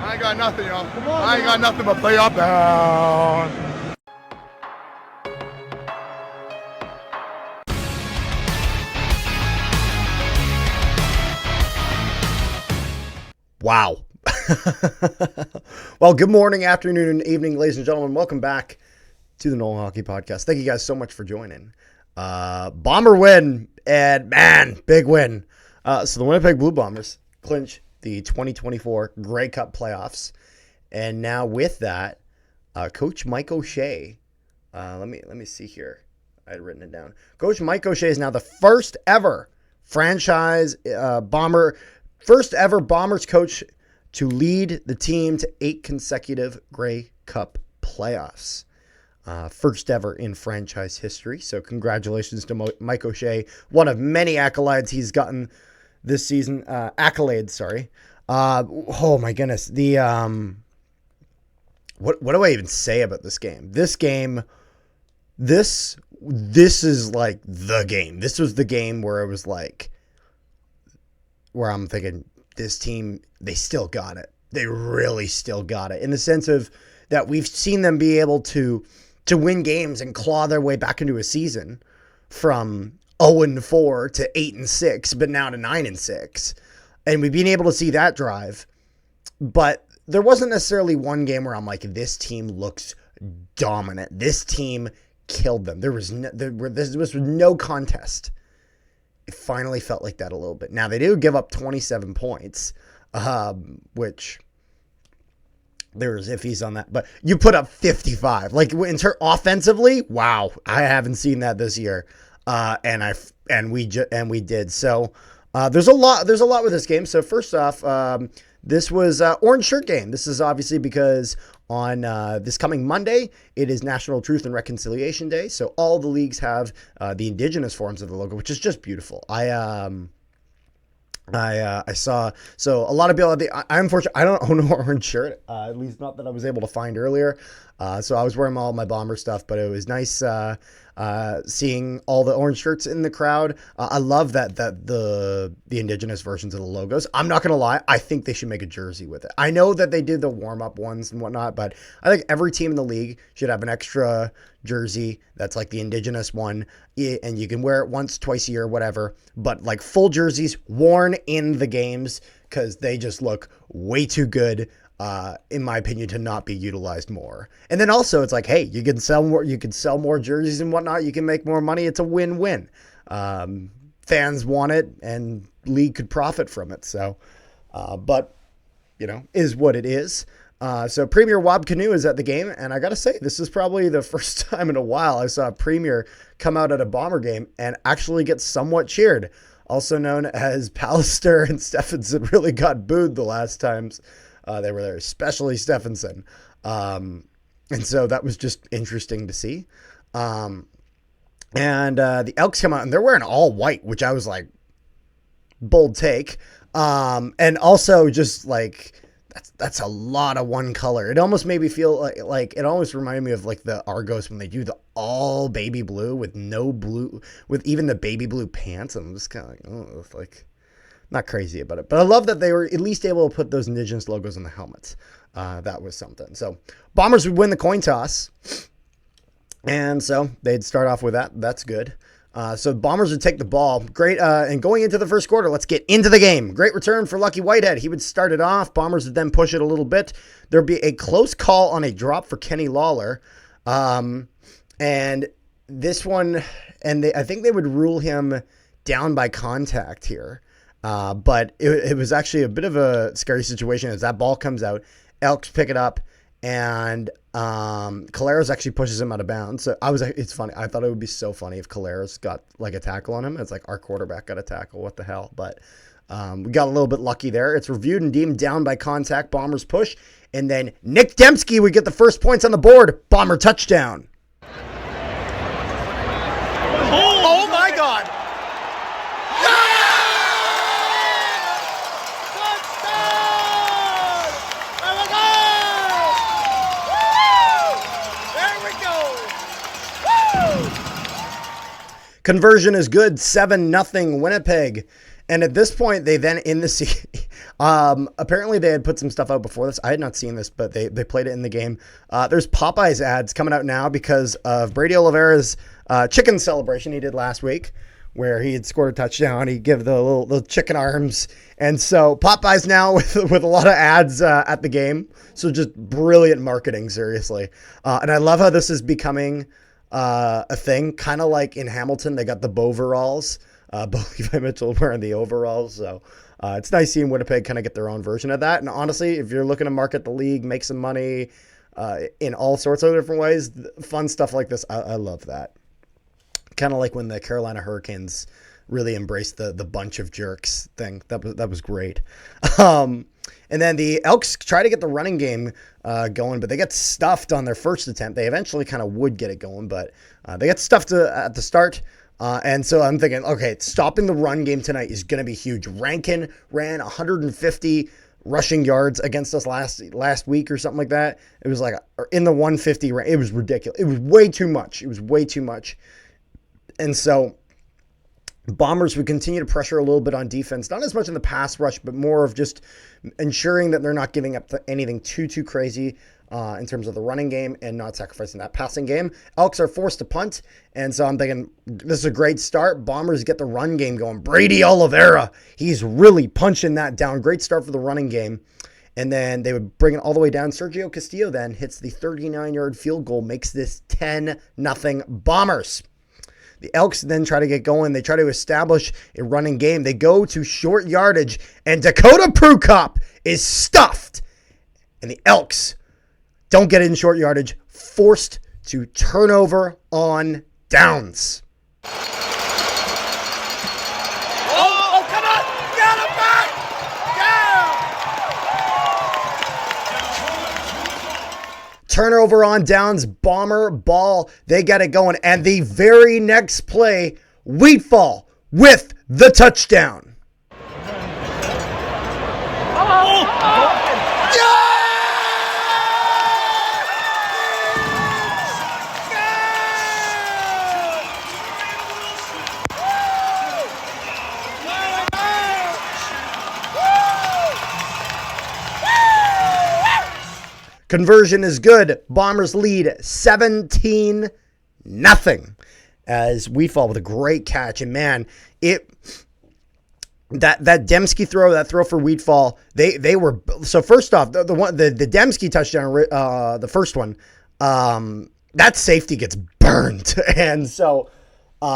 I ain't got nothing, y'all. Come on, I ain't got nothing but play up down. Wow. Well, good morning, afternoon, and evening, ladies and gentlemen. Welcome back to the Nolan Hockey Podcast. Thank you guys so much for joining. Bomber win, and man, big win. So the Winnipeg Blue Bombers clinch the 2024 Grey Cup playoffs. And now with that, Coach Mike O'Shea, let me see here. I had written it down. Coach Mike O'Shea is now the first ever franchise first ever Bombers coach to lead the team to 8 consecutive Grey Cup playoffs. First ever in franchise history. So congratulations to Mike O'Shea. One of many accolades he's gotten this season. Accolades, sorry. Oh my goodness. The what do I even say about this game? This is like the game. This was the game where it was like, where I'm thinking, this team, they still got it. They really still got it. In the sense of that we've seen them be able to win games and claw their way back into a season from 0-4 to 8-6, but now to 9-6. And we've been able to see that drive. But there wasn't necessarily one game where I'm like, this team looks dominant. This team killed them. There was no contest. It finally felt like that a little bit. Now, they do give up 27 points, which there's iffies on that. But you put up 55. Like, offensively, wow, I haven't seen that this year. And we did. So there's a lot with this game. So first off, this was orange shirt game. This is obviously because on this coming Monday, it is National Truth and Reconciliation Day. So all the leagues have the indigenous forms of the logo, which is just beautiful. I saw, so a lot of people, I'm fortunate, I don't own an orange shirt, at least not that I was able to find earlier. So I was wearing all my Bomber stuff, but it was nice seeing all the orange shirts in the crowd. I love that the indigenous versions of the logos. I'm not going to lie, I think they should make a jersey with it. I know that they did the warm-up ones and whatnot, but I think every team in the league should have an extra jersey that's like the indigenous one, and you can wear it once, twice a year, whatever, but like full jerseys worn in the games, because they just look way too good, in my opinion, to not be utilized more. And then also it's like, hey, you can sell more jerseys and whatnot. You can make more money. It's a win-win. Fans want it and league could profit from it. So, but is what it is. So Premier Wab Canoe is at the game. And I got to say, this is probably the first time in a while I saw a Premier come out at a Bomber game and actually get somewhat cheered. Also known as Pallister and Stephenson really got booed the last times they were there, especially Stephenson. And so that was just interesting to see. And the Elks come out and they're wearing all white, which I was like, bold take. And also just like, that's a lot of one color. It almost made me feel like it almost reminded me of like the Argos when they do the all baby blue with no blue, with even the baby blue pants. I'm just kind of like, oh, it's like, not crazy about it, but I love that they were at least able to put those indigenous logos on the helmets. That was something. So Bombers would win the coin toss, and so they'd start off with that. That's good. So Bombers would take the ball. Great. And going into the first quarter, let's get into the game. Great return for Lucky Whitehead. He would start it off. Bombers would then push it a little bit. There'd be a close call on a drop for Kenny Lawler. And this one, and I think they would rule him down by contact here. But it was actually a bit of a scary situation as that ball comes out. Elks pick it up, and Caleros actually pushes him out of bounds. So it's funny. I thought it would be so funny if Caleros got like a tackle on him. It's like our quarterback got a tackle. What the hell? But we got a little bit lucky there. It's reviewed and deemed down by contact. Bombers push, and then Nick Dembski would get the first points on the board. Bomber touchdown. Oh my God! Conversion is good, 7-0 Winnipeg. And at this point, they then in the apparently they had put some stuff out before this. I had not seen this, but they played it in the game. There's Popeyes ads coming out now because of Brady Oliveira's chicken celebration he did last week, where he had scored a touchdown. He gave the little chicken arms. And so Popeyes now with a lot of ads at the game. So just brilliant marketing, seriously. And I love how this is becoming a thing, kind of like in Hamilton. They got the Boveralls. Bo Levi Mitchell wearing the overalls. So it's nice seeing Winnipeg kind of get their own version of that. And honestly, if you're looking to market the league, make some money in all sorts of different ways, fun stuff like this, I love that. Kind of like when the Carolina Hurricanes really embraced the bunch of jerks thing. That was great. And then the Elks try to get the running game going, but they get stuffed on their first attempt. They eventually kind of would get it going, but they get stuffed at the start. And so I'm thinking, okay, stopping the run game tonight is going to be huge. Rankin ran 150 rushing yards against us last week or something like that. It was like in the 150 range. It was ridiculous. It was way too much. And so Bombers would continue to pressure a little bit on defense, not as much in the pass rush, but more of just ensuring that they're not giving up anything too crazy in terms of the running game and not sacrificing that passing game. Elks are forced to punt, and so I'm thinking this is a great start. Bombers get the run game going. Brady Oliveira, he's really punching that down. Great start for the running game. And then they would bring it all the way down. Sergio Castillo then hits the 39-yard field goal, makes this 10-0 Bombers. The Elks then try to get going. They try to establish a running game. They go to short yardage, and Dakota Prukop is stuffed. And the Elks don't get it in short yardage, forced to turnover on downs. Oh, come on! Get him back! Down! Turnover on downs, Bomber ball. They get it going. And the very next play, Wheatfall with the touchdown. Conversion is good. Bombers lead 17-0 as Wheatfall with a great catch. And man, that Dembski throw, that throw for Wheatfall, they were, so first off, the Dembski touchdown, the first one, that safety gets burned. And so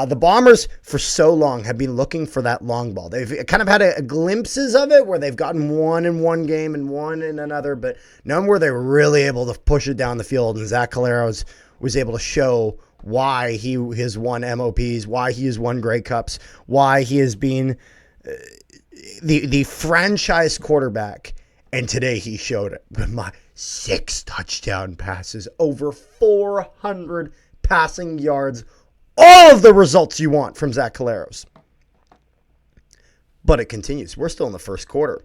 the Bombers for so long have been looking for that long ball. They've kind of had glimpses of it where they've gotten one in one game and one in another, but none where they were really able to push it down the field. And Zach Caleros was able to show why he has won MOPs, why he has won Grey Cups, why he has been the franchise quarterback. And today he showed it with my 6 touchdown passes, over 400 passing yards. All of the results you want from Zach Caleros. But it continues. We're still in the first quarter.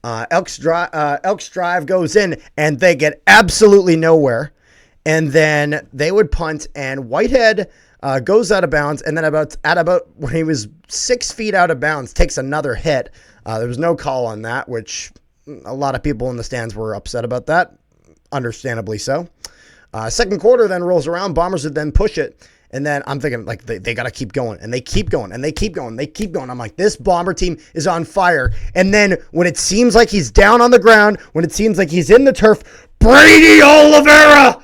Elks drive goes in, and they get absolutely nowhere. And then they would punt, and Whitehead goes out of bounds, and then about when he was 6 feet out of bounds, takes another hit. There was no call on that, which a lot of people in the stands were upset about that. Understandably so. Second quarter then rolls around. Bombers would then push it. And then I'm thinking, like, they got to keep going. And they keep going. And they keep going. They keep going. I'm like, this Bomber team is on fire. And then when it seems like he's down on the ground, when it seems like he's in the turf, Brady Oliveira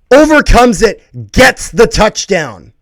overcomes it, gets the touchdown.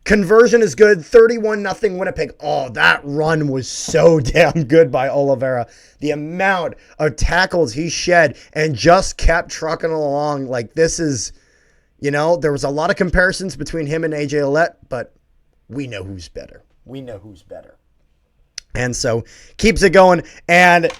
Conversion is good. 31-0 Winnipeg. Oh, that run was so damn good by Oliveira. The amount of tackles he shed and just kept trucking along. Like, this is, there was a lot of comparisons between him and AJ Ouellette, but we know who's better. And so keeps it going, and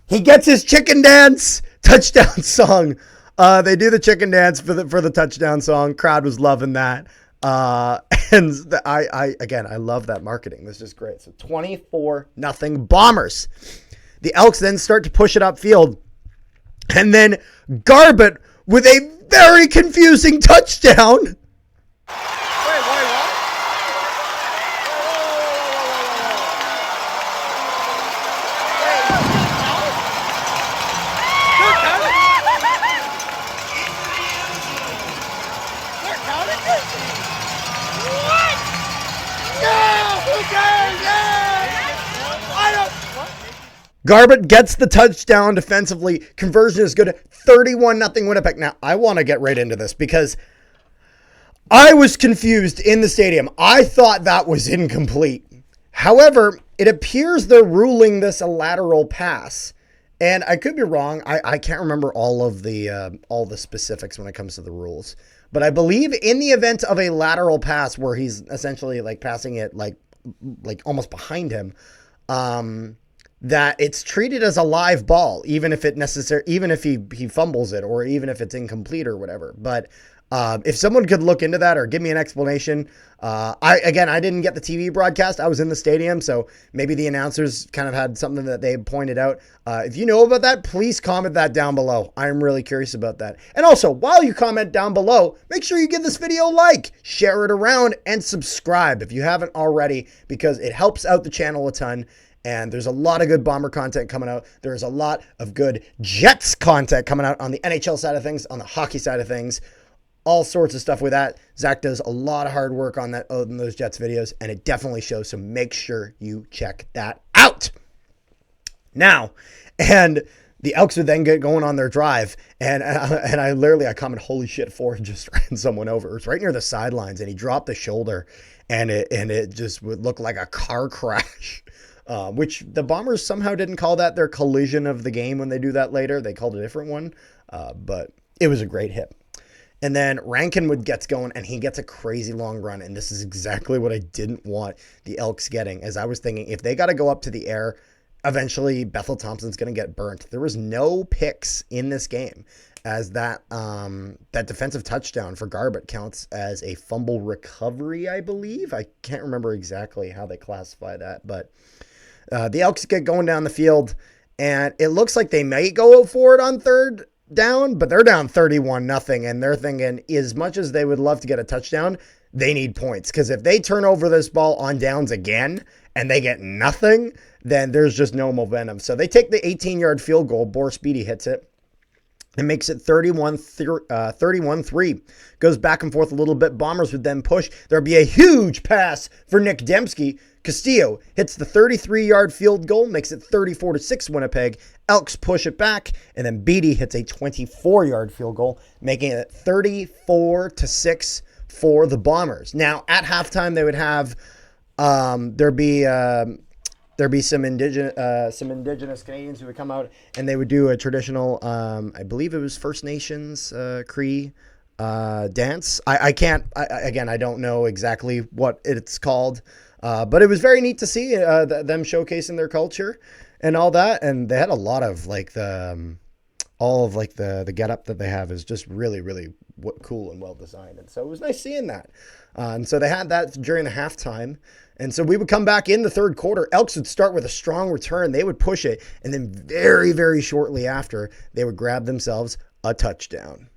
he gets his chicken dance touchdown song They do the chicken dance for the touchdown song. Crowd was loving that. And I love that marketing. This is great. So 24-0 Bombers. The Elks then start to push it upfield. And then Garbutt with a very confusing touchdown. Garbutt gets the touchdown defensively. Conversion is good. 31-0 Winnipeg. Now, I want to get right into this because I was confused in the stadium. I thought that was incomplete. However, it appears they're ruling this a lateral pass. And I could be wrong. I can't remember all the specifics when it comes to the rules. But I believe in the event of a lateral pass where he's essentially like passing it like almost behind him, that it's treated as a live ball, even if he fumbles it or even if it's incomplete or whatever. But if someone could look into that or give me an explanation, I didn't get the TV broadcast. I was in the stadium, so maybe the announcers kind of had something that they pointed out. If you know about that, please comment that down below. I'm really curious about that. And also, while you comment down below, make sure you give this video a like, share it around, and subscribe if you haven't already, because it helps out the channel a ton. And there's a lot of good Bomber content coming out. There's a lot of good Jets content coming out on the NHL side of things, on the hockey side of things, all sorts of stuff with that. Zach does a lot of hard work on those Jets videos, and it definitely shows. So make sure you check that out. Now, and the Elks would then get going on their drive, and I commented, holy shit, Ford just ran someone over. It was right near the sidelines, and he dropped the shoulder, and it just would look like a car crash. Which the Bombers somehow didn't call that their collision of the game when they do that later. They called a different one, but it was a great hit. And then Rankin gets going, and he gets a crazy long run, and this is exactly what I didn't want the Elks getting, as I was thinking if they got to go up to the air, eventually Bethel Thompson's going to get burnt. There was no picks in this game, as that defensive touchdown for Garbutt counts as a fumble recovery, I believe. I can't remember exactly how they classify that, but the Elks get going down the field, and it looks like they may go for it on third down, but they're down 31-0, and they're thinking as much as they would love to get a touchdown, they need points, because if they turn over this ball on downs again and they get nothing, then there's just no momentum. So they take the 18-yard field goal. Boris Beatty hits it. It makes it 31-3. Goes back and forth a little bit. Bombers would then push. There'd be a huge pass for Nick Dembski. Castillo hits the 33-yard field goal, makes it 34-6 Winnipeg. Elks push it back, and then Beatty hits a 24-yard field goal, making it 34-6 for the Bombers. Now, at halftime, they would have there'd be some indigenous Canadians who would come out, and they would do a traditional, I believe it was First Nations Cree dance. I don't know exactly what it's called, but it was very neat to see them showcasing their culture and all that. And they had a lot of the getup that they have is just really, really cool and well designed. And so it was nice seeing that. And so they had that during the halftime. And so we would come back in the third quarter. Elks would start with a strong return. They would push it. And then very, very shortly after, they would grab themselves a touchdown.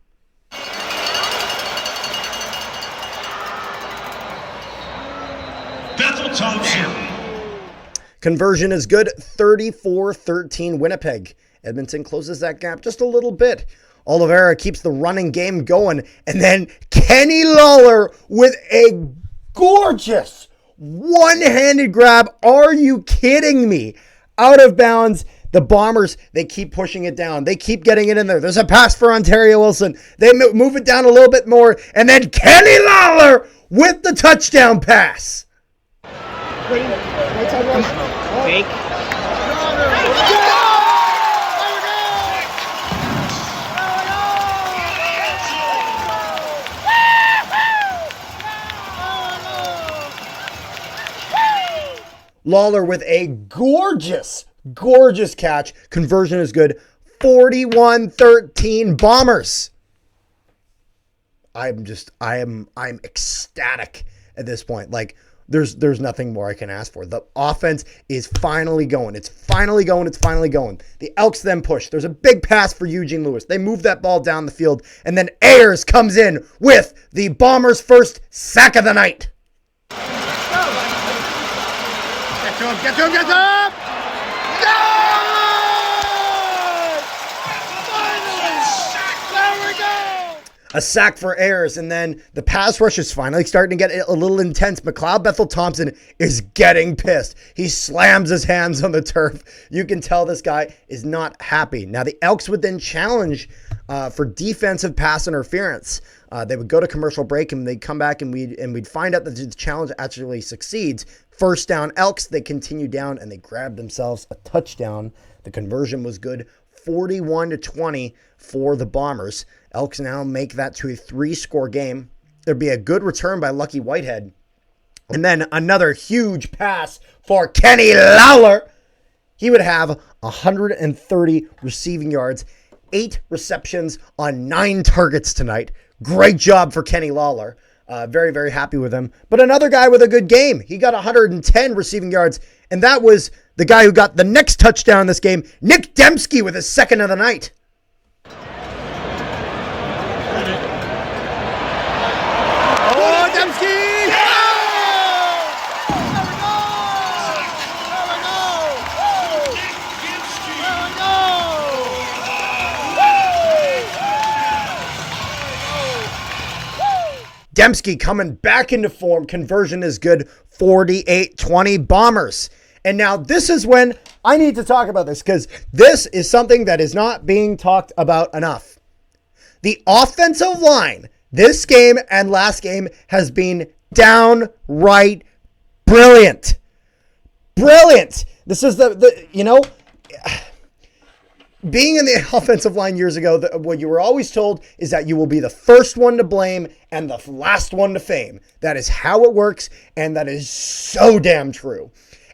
Bethel Thompson. Conversion is good. 34-13 Winnipeg. Edmonton closes that gap just a little bit. Oliveira keeps the running game going. And then Kenny Lawler with a gorgeous one-handed grab. Are you kidding me? Out of bounds. The Bombers, they keep pushing it down. They keep getting it in there. There's a pass for Ontario Wilson. They move it down a little bit more. And then Kenny Lawler with the touchdown pass. Fake. Lawler with a gorgeous catch. Conversion is good. 41-13 Bombers. I'm ecstatic at this point. Like, there's nothing more I can ask for. The offense is finally going. It's finally going. The Elks then push. There's a big pass for Eugene Lewis. They move that ball down the field, and then Ayers comes in with the Bombers' first sack of the night. Get to him! Go! A sack for Ayers, and then the pass rush is finally starting to get a little intense. McLeod Bethel-Thompson is getting pissed. He slams his hands on the turf. You can tell this guy is not happy. Now, the Elks would then challenge for defensive pass interference. They would go to commercial break, and they'd come back, and we'd find out that the challenge actually succeeds. First down, Elks. They continue down, and they grab themselves a touchdown. The conversion was good, 41-20 for the Bombers. Elks now make that to a 3-score game. There'd be a good return by Lucky Whitehead. And then another huge pass for Kenny Lawler. He would have 130 receiving yards, 8 receptions on 9 targets tonight. Great job for Kenny Lawler. Very, very happy with him. But another guy with a good game. He got 110 receiving yards, and that was the guy who got the next touchdown in this game, Nick Dembski, with his second of the night. Dembski coming back into form. Conversion is good. 48-20 Bombers. And now this is when I need to talk about this, because this is something that is not being talked about enough. The offensive line this game and last game has been downright brilliant. Brilliant. This is being in the offensive line years ago, what you were always told is that you will be the first one to blame and the last one to fame. That is how it works, and that is so damn true.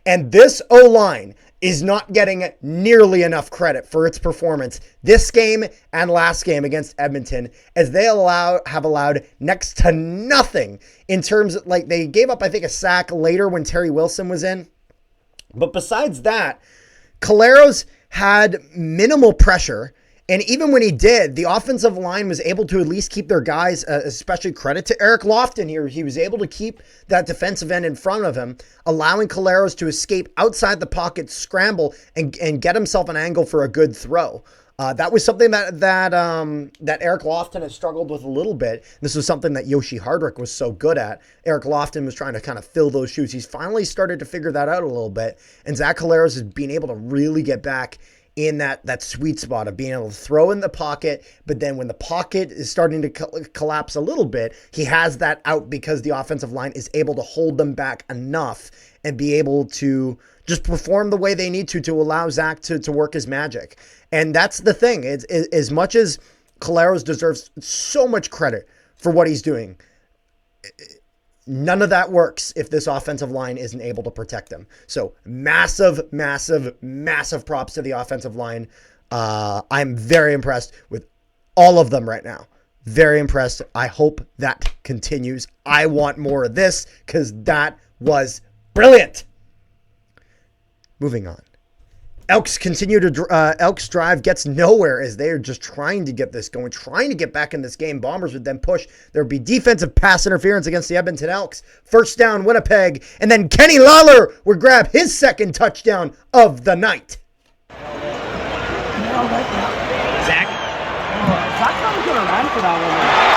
And this O-line is not getting nearly enough credit for its performance this game and last game against Edmonton, as they have allowed next to nothing in terms of, like, they gave up, I think, a sack later when Terry Wilson was in. But besides that, Caleros had minimal pressure, and even when he did, the offensive line was able to at least keep their guys, especially credit to Eric Lofton here. He was able to keep that defensive end in front of him, allowing Caleros to escape outside the pocket, scramble, and get himself an angle for a good throw. That was something that Eric Lofton has struggled with a little bit. This was something that Yoshi Hardrick was so good at. Eric Lofton was trying to kind of fill those shoes. He's finally started to figure that out a little bit. And Zach Caleros has been able to really get back in that sweet spot of being able to throw in the pocket, but then when the pocket is starting to collapse a little bit, he has that out because the offensive line is able to hold them back enough and be able to just perform the way they need to allow Zach to work his magic. And that's the thing. It's as much as Caleros deserves so much credit for what he's doing, none of that works if this offensive line isn't able to protect them. So massive, massive, massive props to the offensive line. I'm very impressed with all of them right now. Very impressed. I hope that continues. I want more of this because that was brilliant. Moving on. Elks Elks drive gets nowhere as they are just trying to get this going, trying to get back in this game. Bombers would then push. There would be defensive pass interference against the Edmonton Elks. First down, Winnipeg. And then Kenny Lawler would grab his second touchdown of the night. Zach? Zach's not going to run for that one.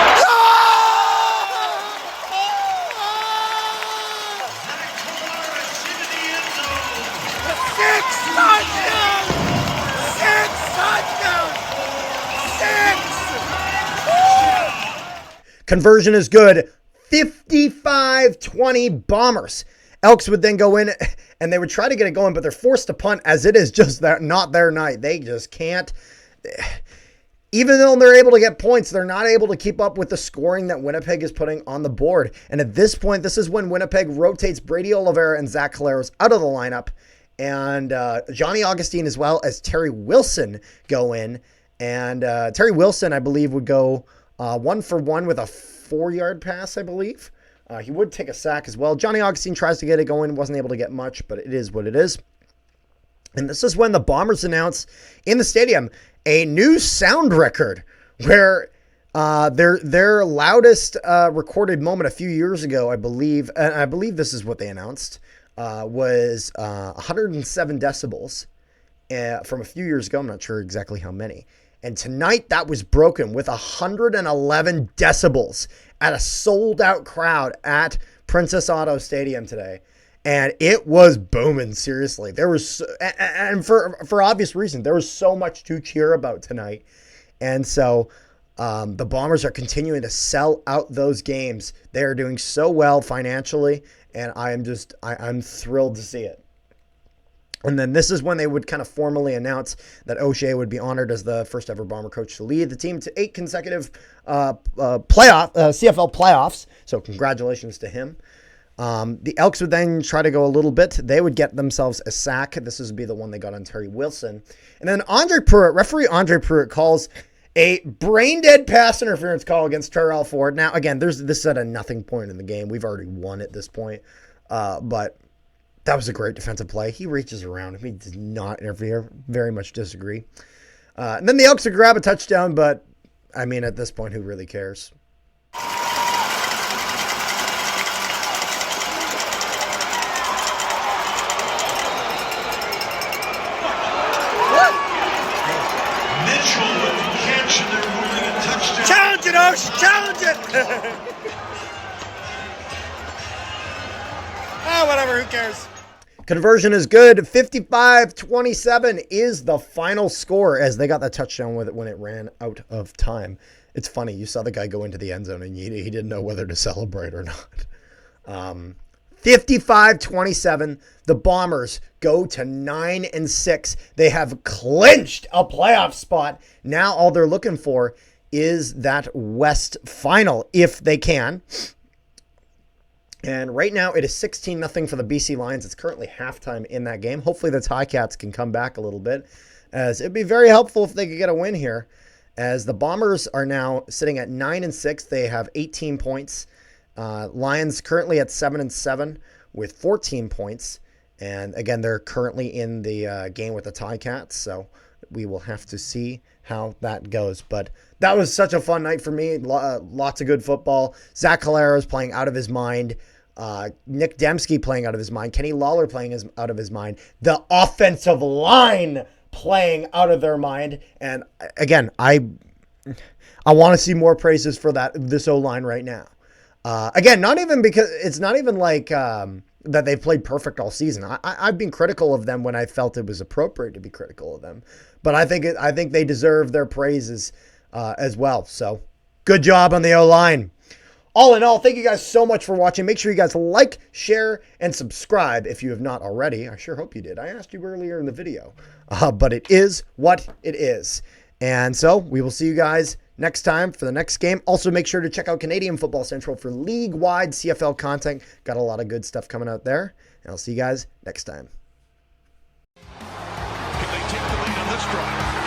Conversion is good. 55-20 Bombers. Elks would then go in and they would try to get it going, but they're forced to punt as it is just not their night. They just can't. Even though they're able to get points, they're not able to keep up with the scoring that Winnipeg is putting on the board. And at this point, this is when Winnipeg rotates Brady Oliveira and Zach Caleros out of the lineup. and Johnny Augustine as well as Terry Wilson go in. And Terry Wilson, I believe, would go 1-for-1 with a 4-yard pass, I believe. He would take a sack as well. Johnny Augustine tries to get it going. Wasn't able to get much, but it is what it is. And this is when the Bombers announce in the stadium a new sound record where their loudest recorded moment a few years ago, I believe, and I believe this is what they announced, was 107 decibels from a few years ago. I'm not sure exactly how many. And tonight that was broken with 111 decibels at a sold-out crowd at Princess Auto Stadium today. And it was booming, seriously. There was, and for obvious reason, there was so much to cheer about tonight. And so the Bombers are continuing to sell out those games. They are doing so well financially, and I'm thrilled to see it. And then this is when they would kind of formally announce that O'Shea would be honored as the first ever Bomber coach to lead the team to 8 consecutive CFL playoffs. So congratulations to him. The Elks would then try to go a little bit. They would get themselves a sack. This would be the one they got on Terry Wilson. And then referee Andre Pruitt calls a brain-dead pass interference call against Terrell Ford. Now, again, this is at a nothing point in the game. We've already won at this point. But that was a great defensive play. He reaches around him. He does not interfere. Very much disagree. And then the Elks would grab a touchdown, but, I mean, at this point, who really cares? Challenge it, Osh! Challenge it! Whatever, who cares? Conversion is good. 55-27 is the final score as they got that touchdown with it when it ran out of time. It's funny. You saw the guy go into the end zone and he didn't know whether to celebrate or not. 55-27. The Bombers go to 9-6. They have clinched a playoff spot. Now all they're looking for is that West final, if they can. And right now it is 16-0 for the BC Lions. It's currently halftime in that game. Hopefully the Ticats can come back a little bit, as it'd be very helpful if they could get a win here, as the Bombers are now sitting at 9-6. They have 18 points. Lions currently at 7-7 with 14 points. And again, they're currently in the game with the Ticats, so we will have to see how that goes. But that was such a fun night for me. Lots of good football. Zach Calera is playing out of his mind. Nick Dembski playing out of his mind. Kenny Lawler playing out of his mind. The offensive line playing out of their mind. And again, I want to see more praises for this O-line right now. Again, not even because it's not even like that they've played perfect all season. I've been critical of them when I felt it was appropriate to be critical of them, but I think they deserve their praises as well. So good job on the O-line. All in all, thank you guys so much for watching. Make sure you guys like, share, and subscribe if you have not already. I sure hope you did. I asked you earlier in the video, but it is what it is. And so we will see you guys next time for the next game. Also, make sure to check out Canadian Football Central for league-wide CFL content. Got a lot of good stuff coming out there. And I'll see you guys next time. Can they take the lead on this drive?